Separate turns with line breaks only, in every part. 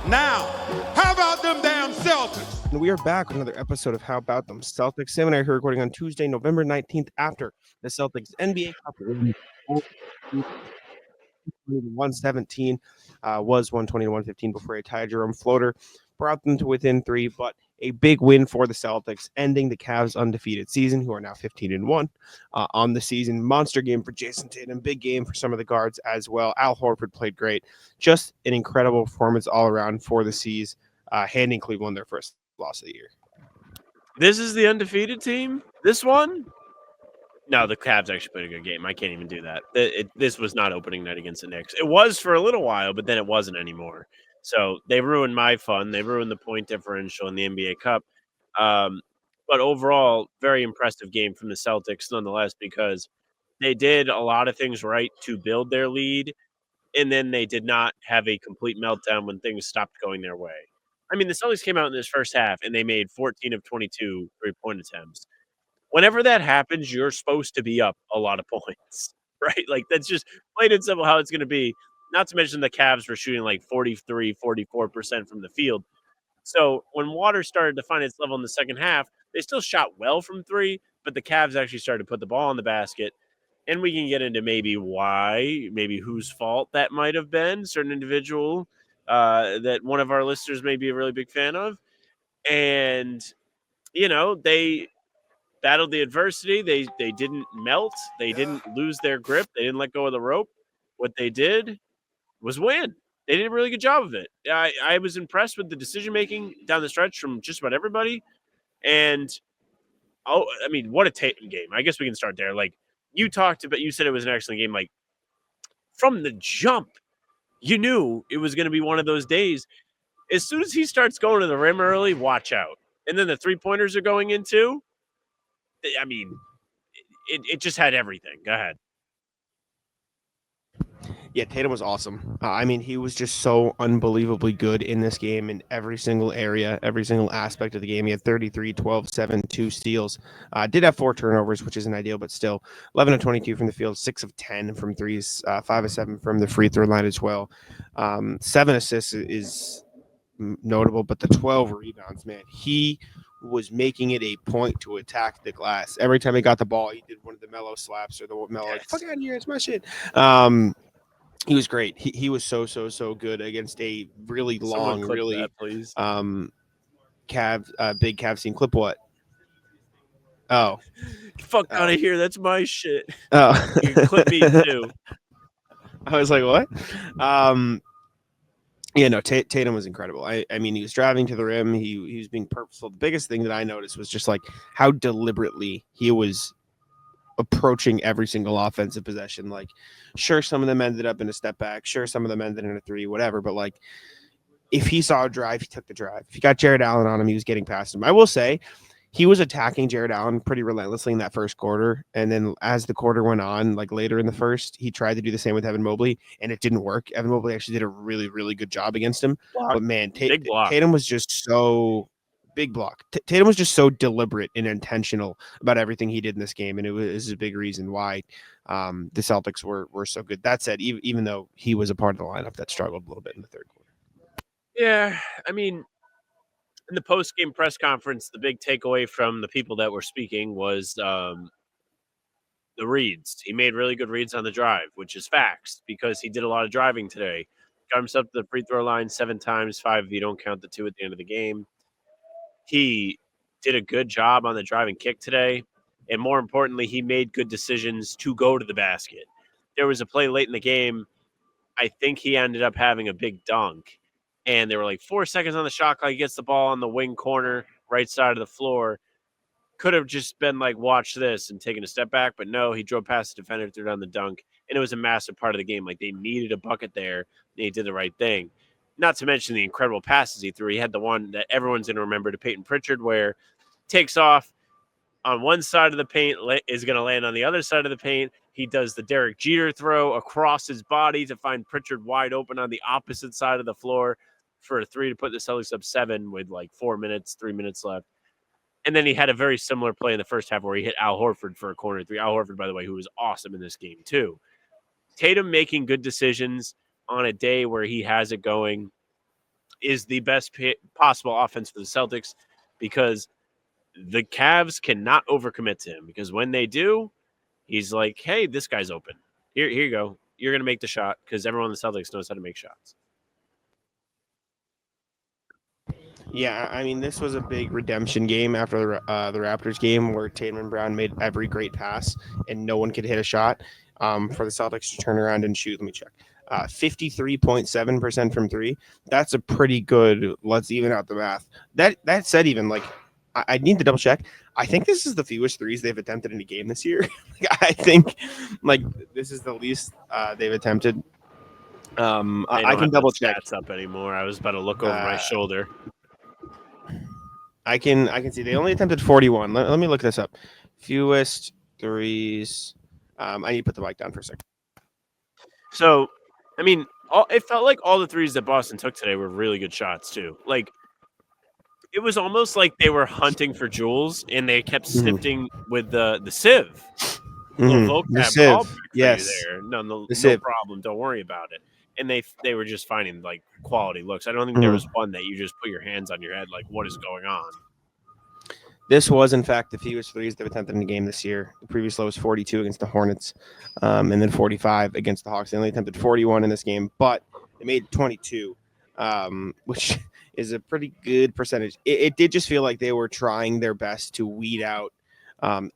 Now, how about them damn Celtics?
And we are back with another episode of How About Them Celtics. Sam and I are here recording on Tuesday, November 19th, after the Celtics NBA Cup win. 117 was 120 to 115 before a tie Jerome floater brought them to within three, but a big win for the Celtics, ending the Cavs' undefeated season, who are now 15-1 on the season. Monster game for Jayson Tatum, big game for some of the guards as well. Al Horford played great. Just an incredible performance all around for the C's, handing Cleveland their first loss of the year.
This is the undefeated team? This one? No, the Cavs actually played a good game. I can't even do that. This was not opening night against the Knicks. It was for a little while, but then it wasn't anymore. So they ruined my fun. They ruined the point differential in the NBA Cup. But overall, very impressive game from the Celtics nonetheless, because they did a lot of things right to build their lead, and then they did not have a complete meltdown when things stopped going their way. I mean, the Celtics came out in this first half, and they made 14 of 22 three-point attempts. Whenever that happens, you're supposed to be up a lot of points, right? Like, that's just plain and simple how it's going to be. Not to mention the Cavs were shooting like 43, 44% from the field. So when water started to find its level in the second half, they still shot well from three, but the Cavs actually started to put the ball in the basket. And we can get into maybe why, maybe whose fault that might have been, certain individual that one of our listeners may be a really big fan of. And, they battled the adversity. They didn't melt. They didn't lose their grip. They didn't let go of the rope. What they did was win. They did a really good job of it. I was impressed with the decision-making down the stretch from just about everybody. And, what a Tatum game. I guess we can start there. Like, you said it was an excellent game. Like, from the jump, you knew it was going to be one of those days. As soon as he starts going to the rim early, watch out. And then the three-pointers are going into, it just had everything. Go ahead.
Yeah, Tatum was awesome. He was just so unbelievably good in this game in every single area, every single aspect of the game. He had 33, 12, 7, 2 steals. Did have 4 turnovers, which isn't ideal, but still 11 of 22 from the field, 6 of 10 from threes, 5 of 7 from the free throw line as well. 7 assists is notable, but the 12 rebounds, man, he was making it a point to attack the glass. Every time he got the ball, he did one of the mellow slaps or the mellow, like, fuck out of here, it's my shit. He was great. He was so good against a really long, really
that, please.
big Cavs team. Clip what? Oh,
fuck out of here! That's my shit.
Oh,
you can clip me too.
I was like, what? Yeah, no, Tatum was incredible. I mean, he was driving to the rim. He was being purposeful. The biggest thing that I noticed was just like how deliberately he was approaching every single offensive possession. Like, sure, some of them ended up in a step back. Sure, some of them ended in a three, whatever. But like, if he saw a drive, he took the drive. If he got Jared Allen on him, he was getting past him. I will say, he was attacking Jared Allen pretty relentlessly in that first quarter. And then as the quarter went on, like later in the first, he tried to do the same with Evan Mobley, and it didn't work. Evan Mobley actually did a really, really good job against him.
Block.
But man,
Big block.
Tatum was just so big block. Tatum was just so deliberate and intentional about everything he did in this game, and it was a big reason why the Celtics were so good. That said, even though he was a part of the lineup that struggled a little bit in the third quarter.
Yeah, I mean, in the post-game press conference, the big takeaway from the people that were speaking was the reads. He made really good reads on the drive, which is facts because he did a lot of driving today. Got himself to the free throw line 7 times, 5 if you don't count the 2 at the end of the game. He did a good job on the driving kick today, and more importantly, he made good decisions to go to the basket. There was a play late in the game. I think he ended up having a big dunk, and there were like 4 seconds on the shot clock. He gets the ball on the wing corner, right side of the floor. Could have just been like, watch this and taken a step back, but no, he drove past the defender, threw down the dunk, and it was a massive part of the game. Like, they needed a bucket there, and he did the right thing. Not to mention the incredible passes he threw. He had the one that everyone's going to remember to Peyton Pritchard where takes off on one side of the paint, is going to land on the other side of the paint. He does the Derek Jeter throw across his body to find Pritchard wide open on the opposite side of the floor for a 3 to put the Celtics up 7 with like 3 minutes left. And then he had a very similar play in the first half where he hit Al Horford for a corner 3. Al Horford, by the way, who was awesome in this game too. Tatum making good decisions on a day where he has it going. is the best possible offense for the Celtics because the Cavs cannot overcommit to him because when they do, he's like, hey, this guy's open. Here you go. You're going to make the shot because everyone in the Celtics knows how to make shots.
Yeah, I mean, this was a big redemption game after the Raptors game where Tatum and Brown made every great pass and no one could hit a shot for the Celtics to turn around and shoot. Let me check. 53.7% from three. That's a pretty good, let's even out the math. That said, even like, I need to double check. I think this is the fewest threes they've attempted in a game this year. I think like this is the least they've attempted. I can double check.
Stats up anymore. I was about to look over my shoulder.
I can see they only attempted 41. Let me look this up. Fewest threes. I need to put the mic down for a second.
So, I mean, it felt like all the threes that Boston took today were really good shots too. Like it was almost like they were hunting for jewels and they kept sifting with the sieve.
The sieve. Yes.
There. No
sieve.
problem. Don't worry about it. And they were just finding like quality looks. I don't think there was one that you just put your hands on your head like, what is going on?
This was, in fact, the fewest threes they've attempted in a game this year. The previous low was 42 against the Hornets, and then 45 against the Hawks. They only attempted 41 in this game, but they made 22, which is a pretty good percentage. It did just feel like they were trying their best to weed out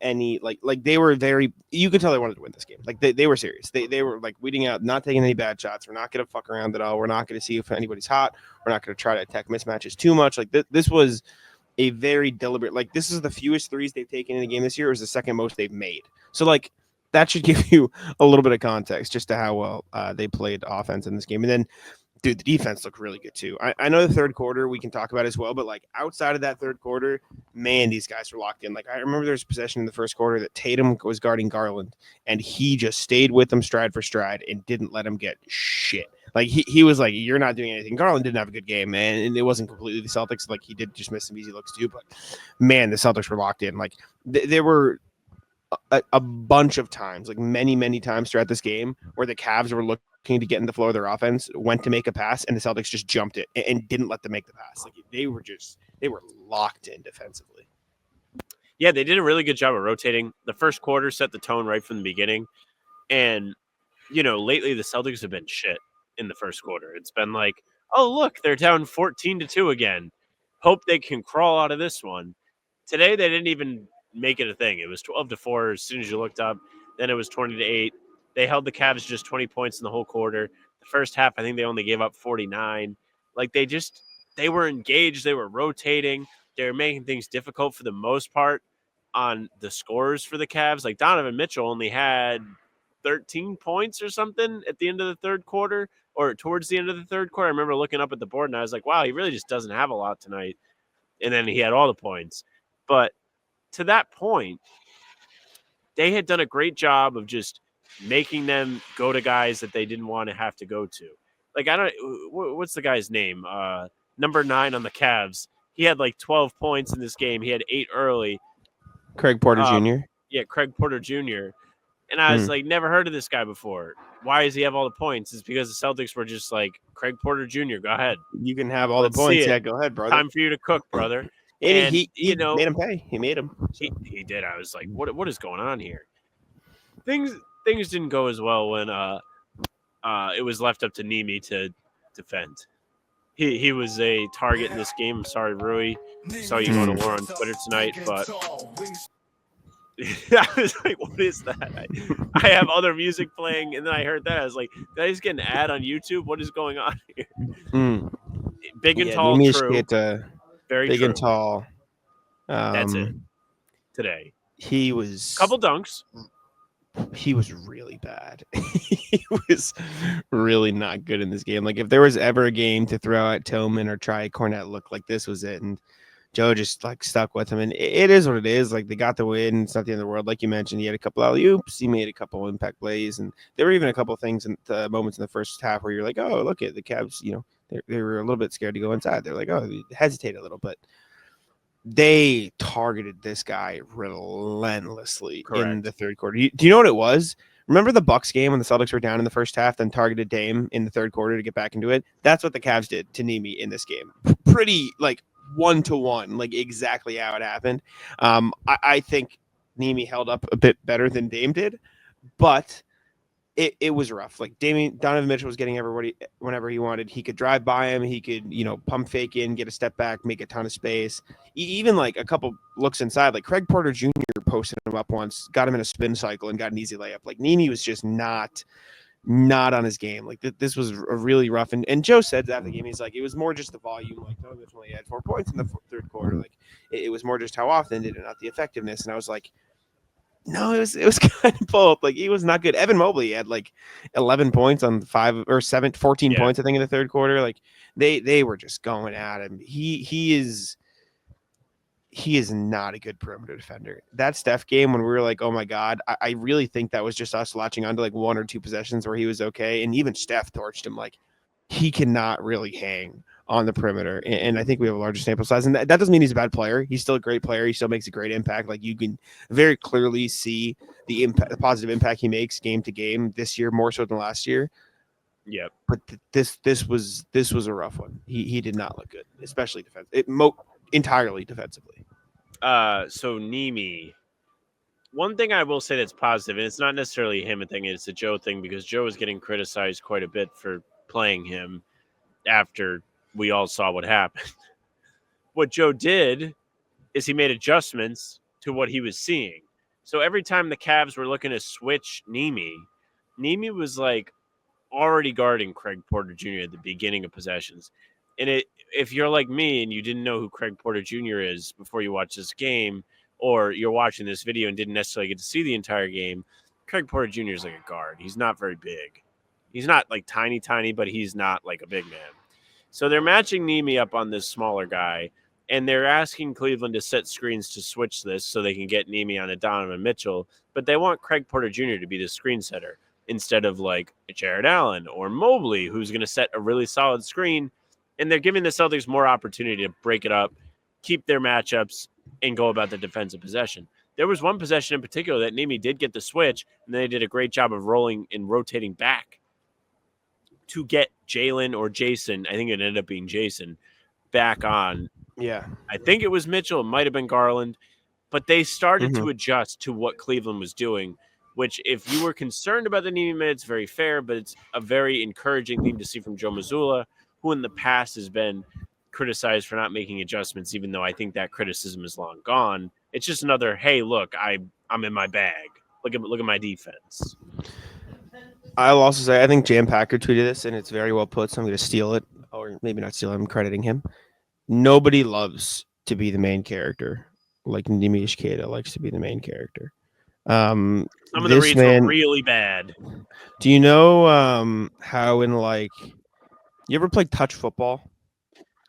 any like they were very, you could tell they wanted to win this game. Like they were serious. They were like weeding out, not taking any bad shots. We're not going to fuck around at all. We're not going to see if anybody's hot. We're not going to try to attack mismatches too much. Like this was a very deliberate, like this is the fewest threes they've taken in a game this year. It was the second most they've made. So like that should give you a little bit of context just to how well they played offense in this game. And then dude, the defense looked really good too. I know the third quarter we can talk about as well, but like outside of that third quarter, man, these guys were locked in. Like I remember there was a possession in the first quarter that Tatum was guarding Garland, and he just stayed with him stride for stride and didn't let him get shit. Like he was like, you're not doing anything. Garland didn't have a good game, man, and it wasn't completely the Celtics. Like he did just miss some easy looks too, but man, the Celtics were locked in. Like there were a bunch of times, like many times throughout this game where the Cavs were looking to get in the flow of their offense, went to make a pass, and the Celtics just jumped it and didn't let them make the pass. Like they were locked in defensively.
Yeah, they did a really good job of rotating. The first quarter set the tone right from the beginning. And, lately the Celtics have been shit in the first quarter. It's been like, oh, look, they're down 14-2 again. Hope they can crawl out of this one. Today, they didn't even make it a thing. It was 12-4 as soon as you looked up. Then it was 20-8. They held the Cavs just 20 points in the whole quarter. The first half, I think they only gave up 49. Like they were engaged. They were rotating. They were making things difficult for the most part on the scores for the Cavs. Like Donovan Mitchell only had 13 points or something at the end of the third quarter or towards the end of the third quarter. I remember looking up at the board and I was like, wow, he really just doesn't have a lot tonight. And then he had all the points. But to that point, they had done a great job of just making them go to guys that they didn't want to have to go to. Like, what's the guy's name? Number 9 on the Cavs. He had like 12 points in this game. He had 8 early.
Craig Porter Jr.
Yeah, Craig Porter Jr. And I was like, never heard of this guy before. Why does he have all the points? It's because the Celtics were just like, Craig Porter Jr., go ahead.
You can have all the points. Yeah, go ahead, brother.
Time for you to cook, brother.
And he made him pay. He made him.
So. He did. I was like, what is going on here? Things didn't go as well when it was left up to Nemi to defend. He was a target in this game. I'm sorry, Rui. Saw you going to war on Twitter tonight, but I was like, what is that? I have other music playing, and then I heard that. I was like, did I just get an ad on YouTube? What is going on here? Big and tall,
Neemias
true.
Queta,
very
big
true.
and tall.
That's it. Today.
He was...
Couple dunks.
He was really bad. He was really not good in this game. Like, if there was ever a game to throw at Tillman or try a Cornette look, like this was it. And Joe just like stuck with him. And it is what it is. Like, they got the win. It's not the end of the world. Like you mentioned, he had a couple alley-oops. He made a couple impact plays. And there were even a couple things in the moments in the first half where you're like, oh, look at the Cavs. They were a little bit scared to go inside. They're like, oh, hesitate a little bit. They targeted this guy relentlessly in the third quarter. Do you know what it was? Remember the Bucks game when the Celtics were down in the first half, then targeted Dame in the third quarter to get back into it? That's what the Cavs did to Nemi in this game. Pretty like 1-to-1, like exactly how it happened. I think Nemi held up a bit better than Dame did, but it was rough. Like Donovan Mitchell was getting everybody whenever he wanted. He could drive by him. He could, pump fake in, get a step back, make a ton of space. Even like a couple looks inside, like Craig Porter Jr. posted him up once, got him in a spin cycle and got an easy layup. Like Nemi was just not on his game. Like this was a really rough. And Joe said after the game, he's like, it was more just the volume. Like Donovan Mitchell only had 4 points in the third quarter. Like it was more just how often did it, not the effectiveness. And I was like, no, it was kind of both. Like he was not good. Evan Mobley had like 11 points on 14 points, I think, in the third quarter. Like they were just going at him. He is not a good perimeter defender. That Steph game when we were like, oh my God, I really think that was just us latching onto like 1 or 2 possessions where he was okay. And even Steph torched him. Like he cannot really hang on the perimeter. And I think we have a larger sample size. And that doesn't mean he's a bad player. He's still a great player. He still makes a great impact. Like you can very clearly see the positive impact he makes game to game this year, more so than last year.
Yep.
But this was a rough one. He did not look good, especially entirely defensively.
So Nemi, one thing I will say that's positive, and it's not necessarily him a thing, it's a Joe thing, because Joe was getting criticized quite a bit for playing him after we all saw what happened. What Joe did is he made adjustments to what he was seeing. So every time the Cavs were looking to switch Nemi was like already guarding Craig Porter Jr. at the beginning of possessions. And if you're like me and you didn't know who Craig Porter Jr. is before you watch this game, or you're watching this video and didn't necessarily get to see the entire game, Craig Porter Jr. is like a guard. He's not very big. He's not like tiny, but he's not like a big man. So they're matching Nemi up on this smaller guy, and they're asking Cleveland to set screens to switch this so they can get Nemi on a Donovan Mitchell, but they want Craig Porter Jr. to be the screen setter instead of like Jared Allen or Mobley, who's going to set a really solid screen. And they're giving the Celtics more opportunity to break it up, keep their matchups, and go about the defensive possession. There was one possession in particular that Nemi did get the switch, and they did a great job of rolling and rotating back to get Jalen or Jayson, I think it ended up being Jayson, back on.
Yeah.
I think it was Mitchell. It might have been Garland. But they started to adjust to what Cleveland was doing, which if you were concerned about the Nemi minutes, very fair, but it's a very encouraging thing to see from Joe Mazzulla, who in the past has been criticized for not making adjustments, even though I think that criticism is long gone. It's just another, hey, look, I'm in my bag. Look at my defense.
I'll also say I think Jam Packer tweeted this, and it's very well put, so I'm going to steal it, or maybe not steal it. I'm crediting him. Nobody loves to be the main character like Neemias Queta likes to be the main character.
Some of the reads were really bad.
Do you know how in like you ever play touch football?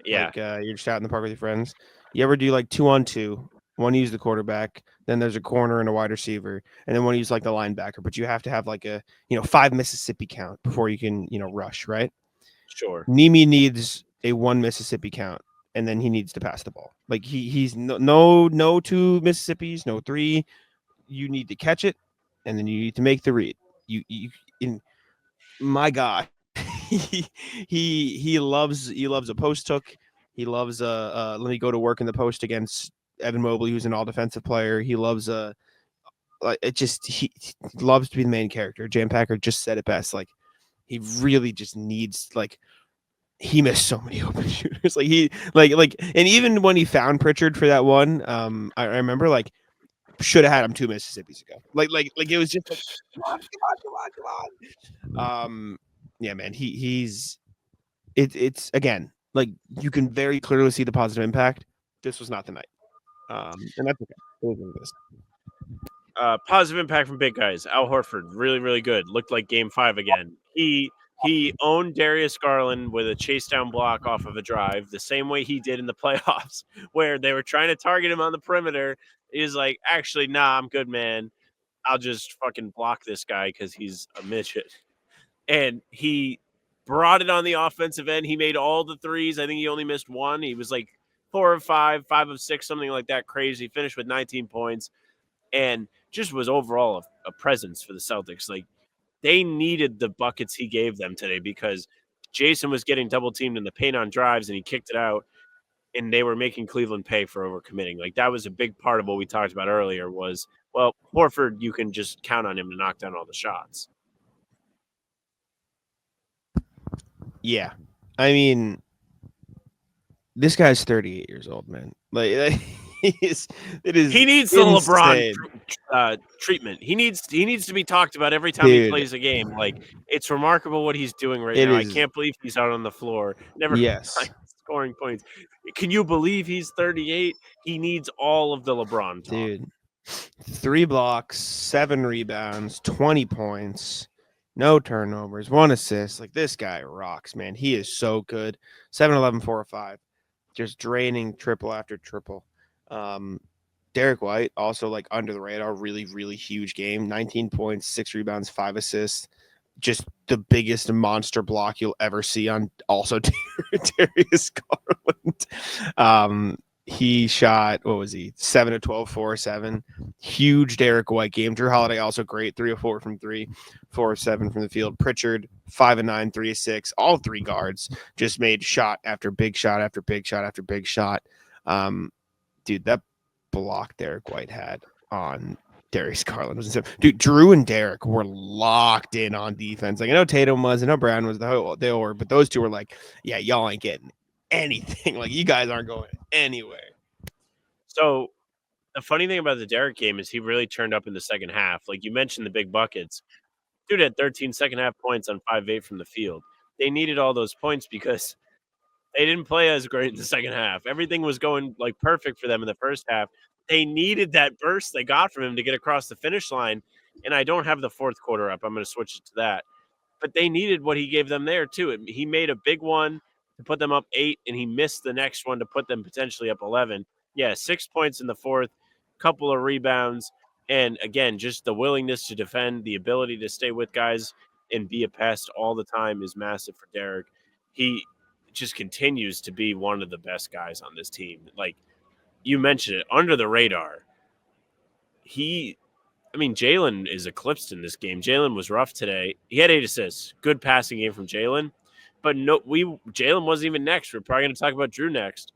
Yeah.
Like you're just out in the park with your friends. You ever do like 2-on-2? One use the quarterback, then there's a corner and a wide receiver, and then one use like the linebacker. But you have to have like a 5 Mississippi count before you can rush, right?
Sure.
Nemi needs a 1 Mississippi count, and then he needs to pass the ball. Like he's no 2 Mississippis, no 3. You need to catch it, and then you need to make the read. My God, he loves a post hook. He loves let me go to work in the post against Evan Mobley, who's an all defensive player. He loves he loves to be the main character. Jam Packer just said it best. Like he really just needs he missed so many open shooters. Like he and even when he found Pritchard for that one, I remember should have had him 2 Mississippis ago. Like it was just come on. Yeah, man. It's again, like you can very clearly see the positive impact. This was not the night. And that's okay. It was what it is.
Positive impact from big guys. Al Horford, really, really good. Looked like Game 5 again. He owned Darius Garland with a chase down block off of a drive, the same way he did in the playoffs, where they were trying to target him on the perimeter. He's like, actually, nah, I'm good, man. I'll just fucking block this guy because he's a midget. And he brought it on the offensive end. He made all the threes. I think he only missed one. He was like 4 of 5, 5 of 6, something like that crazy. Finished with 19 points. And just was overall a presence for the Celtics. Like, they needed the buckets he gave them today because Jayson was getting double teamed in the paint on drives and he kicked it out, and they were making Cleveland pay for overcommitting. Like, that was a big part of what we talked about earlier was, well, Horford, you can just count on him to knock down all the shots.
Yeah. I mean, this guy's 38 years old, man. Like it is
he needs
insane.
the LeBron treatment. He needs to be talked about every time he plays a game. Like, it's remarkable what he's doing right now. I can't believe he's out on the floor. Never mind scoring points. Can you believe he's 38? He needs all of the LeBron talk.
Dude, 3 blocks, 7 rebounds, 20 points, no turnovers, 1 assist. Like, this guy rocks, man. He is so good. 7, 11, 4, 5. Just draining triple after triple. Derek White, also like under the radar, really, really huge game. 19 points, 6 rebounds, 5 assists. Just the biggest monster block you'll ever see on also Darius Garland. He shot, 7 of 12, 4 of 7. Huge Derek White game. Drew Holiday also great, 3 of 4 from 3, 4 of 7 from the field. Pritchard, 5 of 9, 3 of 6. All 3 guards just made shot after big shot after big shot after big shot. Dude, that block Derek White had on Darius Garland was insane. Dude, Drew and Derek were locked in on defense. Like, I know Tatum was, I know Brown was, they were, but those two were like, yeah, y'all ain't getting anything. Like, you guys aren't going anywhere.
So the funny thing about the Derek game is he really turned up in the second half. Like, you mentioned the big buckets. Dude had 13 second half points on 5 of 8 from the field. They needed all those points because they didn't play as great in the second half. Everything was going like perfect for them in the first half. They needed that burst they got from him to get across the finish line. And I don't have the fourth quarter up. I'm going to switch it to that. But they needed what he gave them there too. He made a big one to put them up 8, and he missed the next one to put them potentially up 11. Yeah, 6 points in the fourth, couple of rebounds, and again, just the willingness to defend, the ability to stay with guys and be a pest all the time is massive for Derek. He just continues to be one of the best guys on this team. Like you mentioned it, under the radar. Jalen is eclipsed in this game. Jalen was rough today. He had 8 assists. Good passing game from Jalen. But Jalen wasn't even next. We're probably going to talk about Drew next.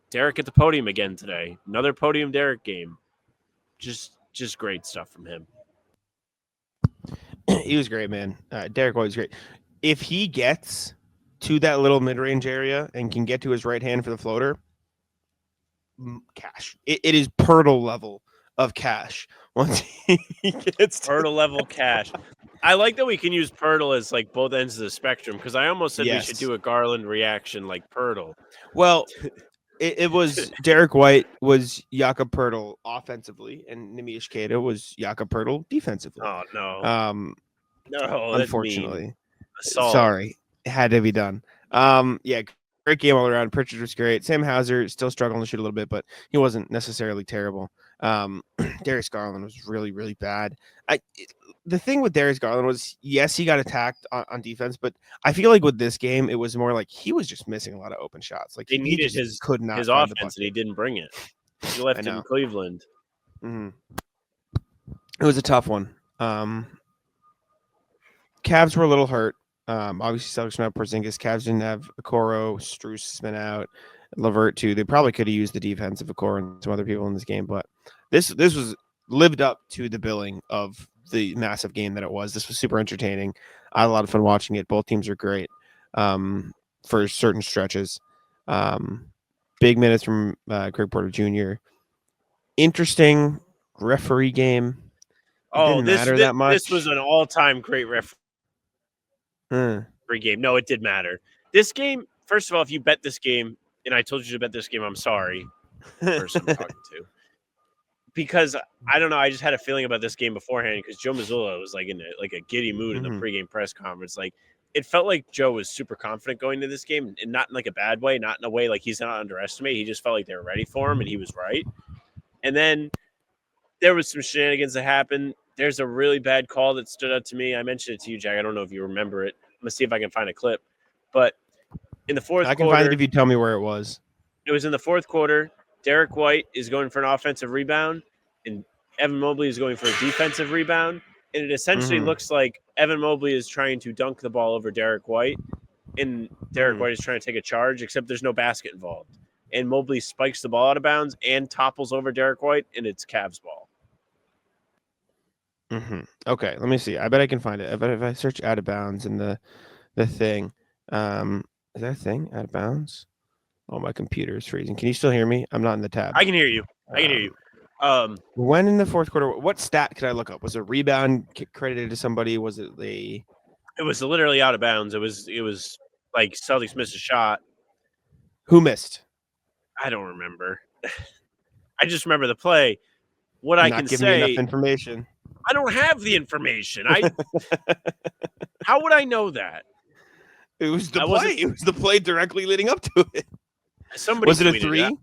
Derek at the podium again today. Another podium Derek game. Just great stuff from him.
He was great, man. Derek White was great. If he gets to that little mid-range area and can get to his right hand for the floater, cash. It is Pirtle level of cash once he gets
Pirtle level cash. I like that we can use Pirtle as like both ends of the spectrum because I almost said we should do a Garland reaction like Pirtle.
Well, it was Derek White was Jakob Pirtle offensively, and Neemias Queta was Jakob Pirtle defensively.
Oh no, no,
unfortunately, sorry, it had to be done. Yeah. Great game all around. Pritchard was great. Sam Hauser still struggling to shoot a little bit, but he wasn't necessarily terrible. Darius Garland was really, really bad. The thing with Darius Garland was, yes, he got attacked on defense, but I feel like with this game, it was more like he was just missing a lot of open shots. Like
he needed his offense, and he didn't bring it. He left in Cleveland.
Mm-hmm. It was a tough one. Cavs were a little hurt. Obviously, Celtics not Porzingis. Cavs didn't have Okoro. Strus has been out. Levert too. They probably could have used the defense of Okoro and some other people in this game, but this was lived up to the billing of the massive game that it was. This was super entertaining. I had a lot of fun watching it. Both teams are great for certain stretches. Big minutes from Craig Porter Jr. Interesting referee game. That much.
This was an all-time great referee game. No, it did matter. This game, first of all, if you bet this game, and I told you to bet this game, I'm sorry, person I'm talking to. Because I don't know, I just had a feeling about this game beforehand because Joe Mazzulla was like in a giddy mood in the pregame press conference. Like it felt like Joe was super confident going into this game, and not in like a bad way, not in a way like he's not underestimated. He just felt like they were ready for him, and he was right. And then there was some shenanigans that happened. There's a really bad call that stood out to me. I mentioned it to you, Jack. I don't know if you remember it. I'm gonna see if I can find a clip. But in the fourth quarter,
I can find it if you tell me where it was.
It was in the fourth quarter. Derek White is going for an offensive rebound, and Evan Mobley is going for a defensive rebound, and it essentially looks like Evan Mobley is trying to dunk the ball over Derek White, and Derek White is trying to take a charge, except there's no basket involved. And Mobley spikes the ball out of bounds and topples over Derek White, and it's Cavs ball.
Okay, let me see. I bet I can find it. I bet if I search out of bounds in the thing, is that a thing? Out of bounds? Oh, my computer is freezing. Can you still hear me? I'm not in the tab.
I can hear you.
When in the fourth quarter, what stat could I look up? Was a rebound credited to somebody? Was it the?
It was literally out of bounds. It was like Celtics missed a shot.
Who missed?
I don't remember. I just remember the play. What I can
give
say,
me enough information.
I don't have the information. How would I know that?
It was the play. It was the play directly leading up to it.
Somebody
was it a 3?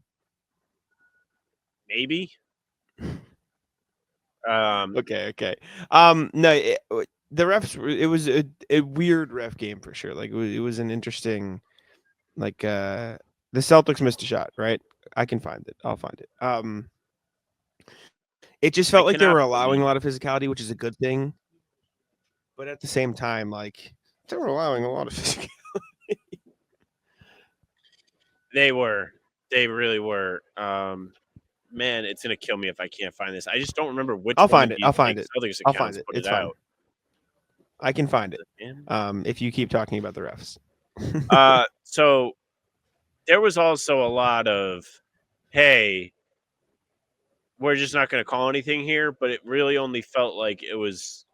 Maybe.
Okay. No, the refs. It was a weird ref game for sure. Like it was an interesting. Like the Celtics missed a shot, right? I can find it. I'll find it. It just felt like they were allowing a lot of physicality, which is a good thing. But at the same time, like they were allowing a lot of physicality.
They were. They really were. Man, it's gonna kill me if I can't find this. I just don't remember which.
I'll find it. Celtics
I'll find it.
It's fine. I can find it. If you keep talking about the refs.
So there was also a lot of, hey, we're just not going to call anything here, but it really only felt like it was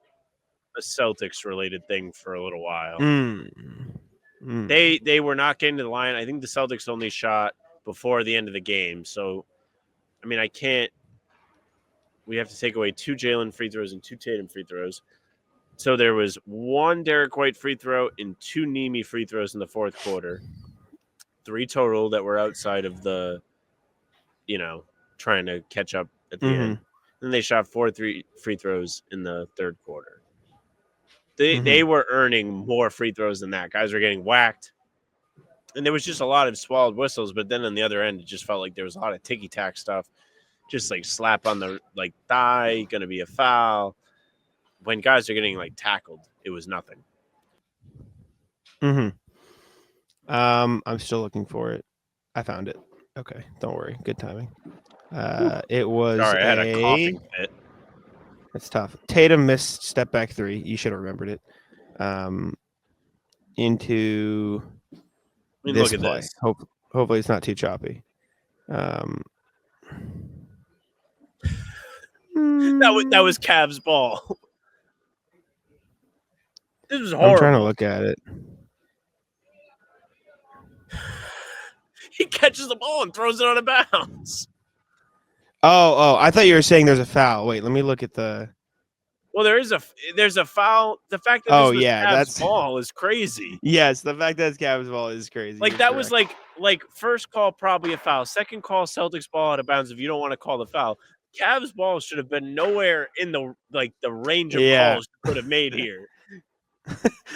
a Celtics-related thing for a little while. They were not getting to the line. I think the Celtics only shot before the end of the game. So, I mean, we have to take away 2 Jalen free throws and 2 Tatum free throws. So there was 1 Derek White free throw and 2 Neemias free throws in the fourth quarter. 3 total that were outside of the, trying to catch up at the end. Then they shot 4 free throws in the third quarter. They were earning more free throws than that. Guys were getting whacked. And there was just a lot of swallowed whistles. But then on the other end, it just felt like there was a lot of ticky-tack stuff. Just like slap on the thigh, going to be a foul. When guys are getting tackled, it was nothing.
I'm still looking for it. I found it. Okay, don't worry. Good timing. It was.
Sorry, I had a coughing fit.
It's tough. Tatum missed step back 3. You should have remembered it. Into this
look at
play.
this.
Hopefully, it's not too choppy.
That was Cavs ball. This was horrible.
I'm trying to look at it.
He catches the ball and throws it out of bounds.
Oh! I thought you were saying there's a foul. Wait, let me look at the.
Well, there's a foul. The fact that this was Cavs ball is crazy.
Yes, the fact that it's Cavs ball is crazy.
Was like first call probably a foul. Second call Celtics ball out of bounds if you don't want to call the foul. Cavs ball should have been nowhere in the range of calls you could have made here.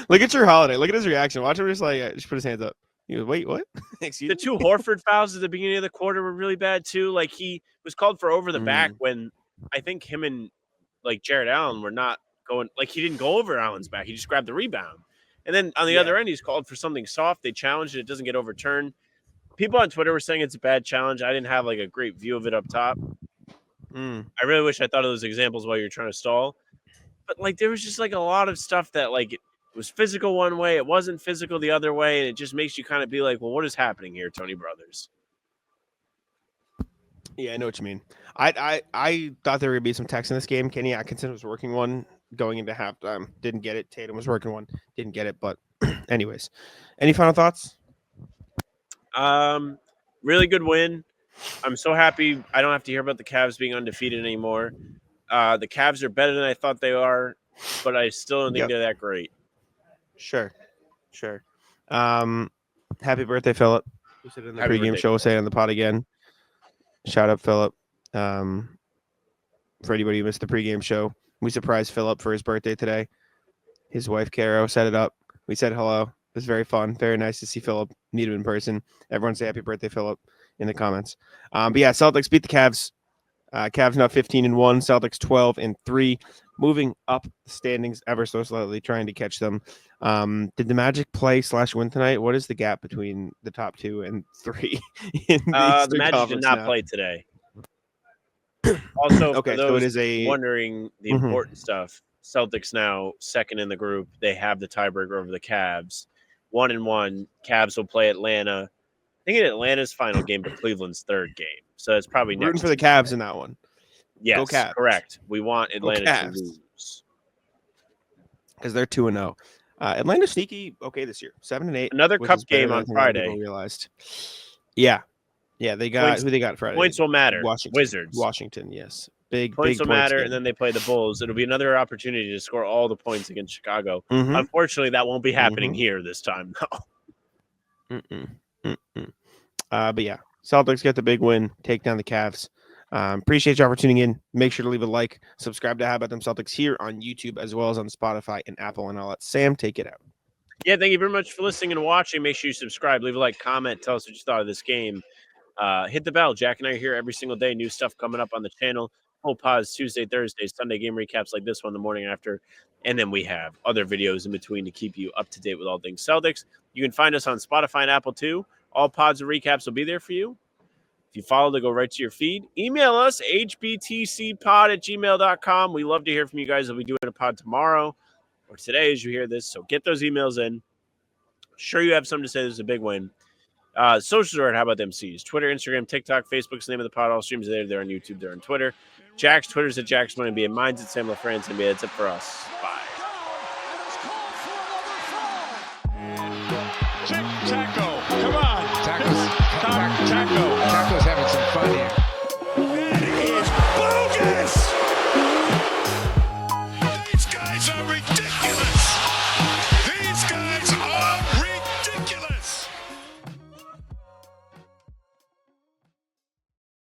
Look at your Holiday. Look at his reaction. Watch him just put his hands up. He goes, wait, what?
The 2 Horford fouls at the beginning of the quarter were really bad too. Like he was called for over the back when I think him and Jared Allen were not going. He didn't go over Allen's back. He just grabbed the rebound. And then on the other end, he's called for something soft. They challenged it. It doesn't get overturned. People on Twitter were saying it's a bad challenge. I didn't have a great view of it up top. I really wish I thought of those examples while you were trying to stall. But there was just a lot of stuff that it was physical one way, it wasn't physical the other way, and it just makes you kind of be like, well, what is happening here, Tony Brothers?
Yeah, I know what you mean. I thought there would be some text in this game. Kenny Atkinson was working one going into halftime. Didn't get it. Tatum was working one. Didn't get it. But anyways, any final thoughts?
Really good win. I'm so happy I don't have to hear about the Cavs being undefeated anymore. The Cavs are better than I thought they are, but I still don't think they're that great.
Sure. Happy birthday, Philip. We said it in the pregame show. We'll say it on the pod again. Shout out, Philip. For anybody who missed the pregame show, we surprised Philip for his birthday today. His wife, Caro, set it up. We said hello. It was very fun. Very nice to see Philip, meet him in person. Everyone say happy birthday, Philip, in the comments. But yeah, Celtics beat the Cavs. Cavs now 15-1, Celtics 12-3, moving up the standings ever so slightly, trying to catch them. Did the Magic play/win tonight? What is the gap between the top 2 and 3 in the
The Magic
Conference
did not
now?
play today. Also,
Okay,
for those
so it is
wondering the important stuff, Celtics now second in the group. They have the tiebreaker over the Cavs. 1-1. Cavs will play Atlanta. I think Atlanta's final game, but Cleveland's third game. So it's probably
rooting
next
for the Cavs in that one.
Yes,
Go Cavs.
correct. We want Atlanta to
Cavs.
lose.
Because they're 2-0. Atlanta's sneaky okay this year. 7-8.
Another
which
cup
is better
game
than I
on
think a lot of people
Friday.
realized. Yeah. Yeah, they got who they got Friday.
Points will matter.
Washington.
Wizards.
Washington, yes. Big
Points will matter,
game.
and then they play the Bulls. It'll be another opportunity to score all the points against Chicago.
Mm-hmm.
Unfortunately, that won't be happening here this time, though.
But yeah, Celtics get the big win, take down the Cavs. Appreciate y'all for tuning in. Make sure to leave a like, subscribe to How About Them Celtics here on YouTube as well as on Spotify and Apple, and I'll let Sam take it out.
Yeah, thank you very much for listening and watching. Make sure you subscribe, leave a like, comment, tell us what you thought of this game. Hit the bell. Jack and I are here every single day. New stuff coming up on the channel. Full pause Tuesday, Thursday, Sunday game recaps like this one the morning after. And then we have other videos in between to keep you up to date with all things Celtics. You can find us on Spotify and Apple too. All pods and recaps will be there for you. If you follow, they go right to your feed. Email us, hbtcpod@gmail.com. We love to hear from you guys. We'll be doing a pod tomorrow or today as you hear this. So get those emails in. Sure you have something to say. This is a big win. Socials are at How About Them C's. Twitter, Instagram, TikTok, Facebook's the name of the pod. All streams are there. They're on YouTube. They're on Twitter. Jack's Twitter's at Jack's Money NBA. Mine's at Sam LaFrance NBA. That's it for us. Bye.
Check,